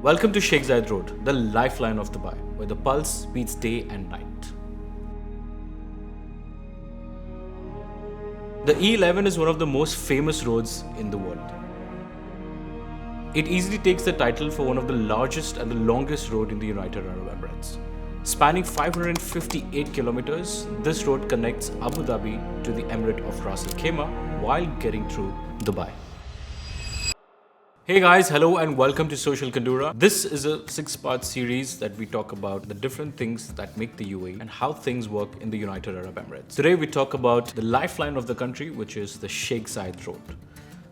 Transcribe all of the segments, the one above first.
Welcome to Sheikh Zayed Road, the lifeline of Dubai, where the pulse beats day and night. The E11 is one of the most famous roads in the world. It easily takes the title for one of the largest and the longest road in the United Arab Emirates. Spanning 558 kilometers, this road connects Abu Dhabi to the Emirate of Ras Al Khaimah while getting through Dubai. Hey guys, hello and welcome to Social Kandura. This is a 6-part series that we talk about the different things that make the UAE and how things work in the United Arab Emirates. Today we talk about the lifeline of the country, which is the Sheikh Zayed Road.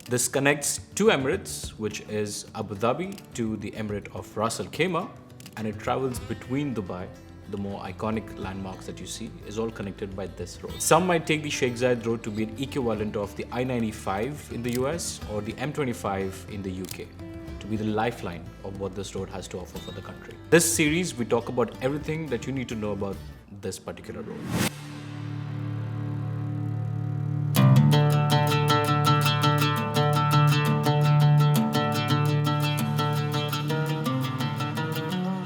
This connects two Emirates, which is Abu Dhabi to the Emirate of Ras Al Khaimah, and it travels between Dubai. The more iconic landmarks that you see is all connected by this road. Some might take the Sheikh Zayed Road to be an equivalent of the I-95 in the US or the M25 in the UK, to be the lifeline of what this road has to offer for the country. This series, we talk about everything that you need to know about this particular road.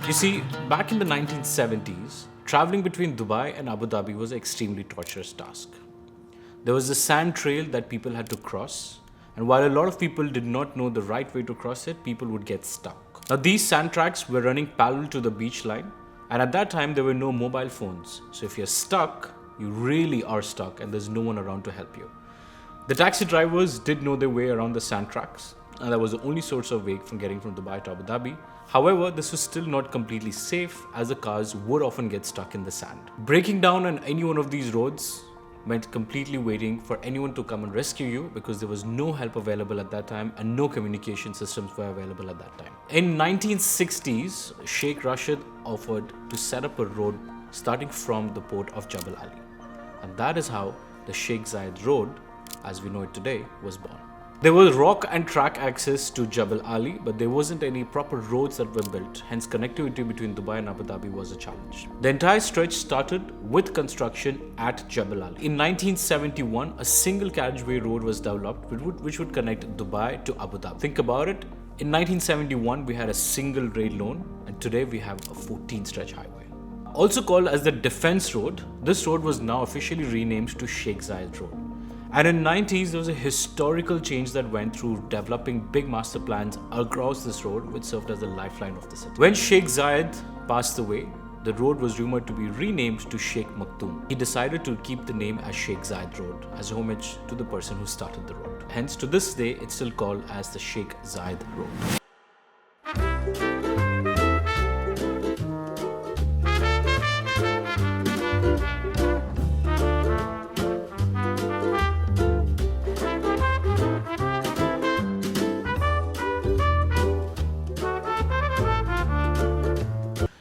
You see, back in the 1970s, traveling between Dubai and Abu Dhabi was an extremely torturous task. There was a sand trail that people had to cross, and while a lot of people did not know the right way to cross it, people would get stuck. Now, these sand tracks were running parallel to the beach line, and at that time there were no mobile phones. So if you're stuck, you really are stuck and there's no one around to help you. The taxi drivers did know their way around the sand tracks, and that was the only source of way from getting from Dubai to Abu Dhabi. However, this was still not completely safe, as the cars would often get stuck in the sand. Breaking down on any one of these roads meant completely waiting for anyone to come and rescue you, because there was no help available at that time and no communication systems were available at that time. In 1960s, Sheikh Rashid offered to set up a road starting from the port of Jabal Ali. And that is how the Sheikh Zayed Road, as we know it today, was born. There was rock and track access to Jabal Ali, but there wasn't any proper roads that were built, hence connectivity between Dubai and Abu Dhabi was a challenge. The entire stretch started with construction at Jabal Ali. In 1971, a single carriageway road was developed which would connect Dubai to Abu Dhabi. Think about it, in 1971 we had a single rail loan, and today we have a 14-stretch highway. Also called as the Defense Road, this road was now officially renamed to Sheikh Zayed Road. And in the 90s, there was a historical change that went through developing big master plans across this road, which served as the lifeline of the city. When Sheikh Zayed passed away, the road was rumored to be renamed to Sheikh Maktoum. He decided to keep the name as Sheikh Zayed Road as a homage to the person who started the road. Hence, to this day, it's still called as the Sheikh Zayed Road.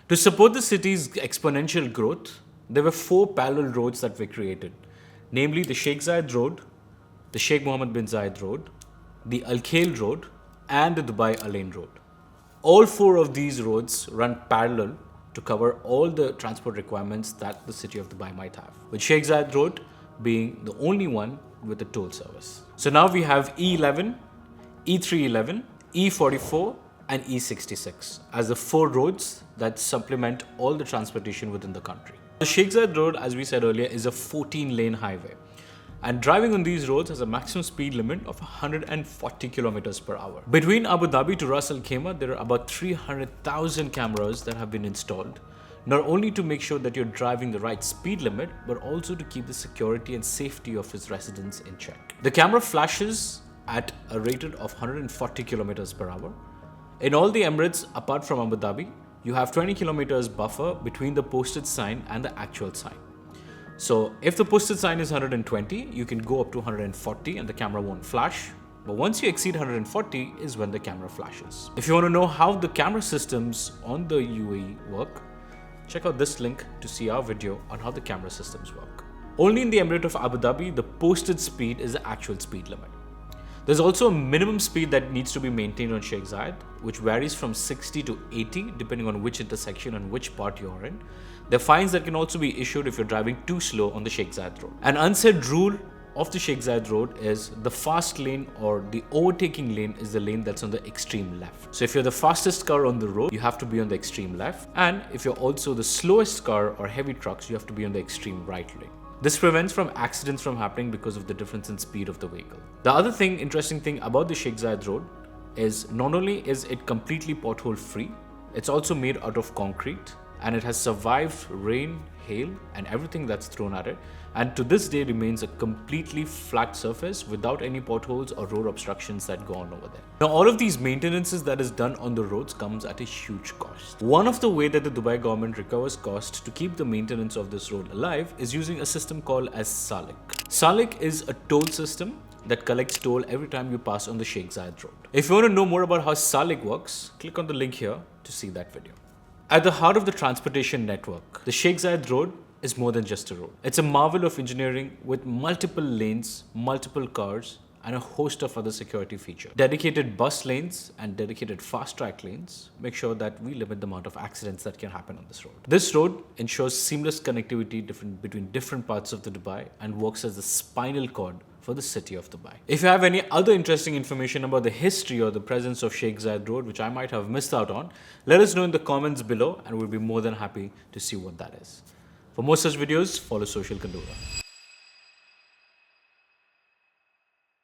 To support the city's exponential growth, there were 4 parallel roads that were created, namely the Sheikh Zayed Road, the Sheikh Mohammed bin Zayed Road, the Al Khail Road, and the Dubai Al Ain Road. All 4 of these roads run parallel to cover all the transport requirements that the city of Dubai might have, with Sheikh Zayed Road being the only one with a toll service. So now we have E11, E311, E44, and E66 as the 4 roads that supplement all the transportation within the country. The Sheikh Zayed Road, as we said earlier, is a 14-lane highway, and driving on these roads has a maximum speed limit of 140 kilometers per hour. Between Abu Dhabi to Ras Al Khaimah, there are about 300,000 cameras that have been installed, not only to make sure that you're driving the right speed limit, but also to keep the security and safety of its residents in check. The camera flashes at a rate of 140 kilometers per hour. In all the Emirates, apart from Abu Dhabi, you have 20 kilometers buffer between the posted sign and the actual sign. So if the posted sign is 120, you can go up to 140 and the camera won't flash. But once you exceed 140 is when the camera flashes. If you want to know how the camera systems on the UAE work, check out this link to see our video on how the camera systems work. Only in the Emirate of Abu Dhabi, the posted speed is the actual speed limit. There's also a minimum speed that needs to be maintained on Sheikh Zayed, which varies from 60 to 80 depending on which intersection and which part you're in. There are fines that can also be issued if you're driving too slow on the Sheikh Zayed Road. An unsaid rule of the Sheikh Zayed Road is the fast lane, or the overtaking lane is the lane that's on the extreme left. So if you're the fastest car on the road, you have to be on the extreme left. And if you're also the slowest car or heavy trucks, you have to be on the extreme right lane. This prevents from accidents from happening because of the difference in speed of the vehicle. The other interesting thing about the Sheikh Zayed Road is not only is it completely pothole free, it's also made out of concrete, and it has survived rain, hail, and everything that's thrown at it, and to this day remains a completely flat surface without any potholes or road obstructions that go on over there. Now, all of these maintenances that is done on the roads comes at a huge cost. One of the way that the Dubai government recovers cost to keep the maintenance of this road alive is using a system called as Salik. Salik is a toll system that collects toll every time you pass on the Sheikh Zayed Road. If you want to know more about how Salik works, click on the link here to see that video. At the heart of the transportation network, the Sheikh Zayed Road is more than just a road. It's a marvel of engineering with multiple lanes, multiple cars, and a host of other security features. Dedicated bus lanes and dedicated fast track lanes make sure that we limit the amount of accidents that can happen on this road. This road ensures seamless connectivity between different parts of the Dubai and works as the spinal cord for the city of Dubai. If you have any other interesting information about the history or the presence of Sheikh Zayed Road, which I might have missed out on, let us know in the comments below and we'll be more than happy to see what that is. For more such videos, follow Social Kandura.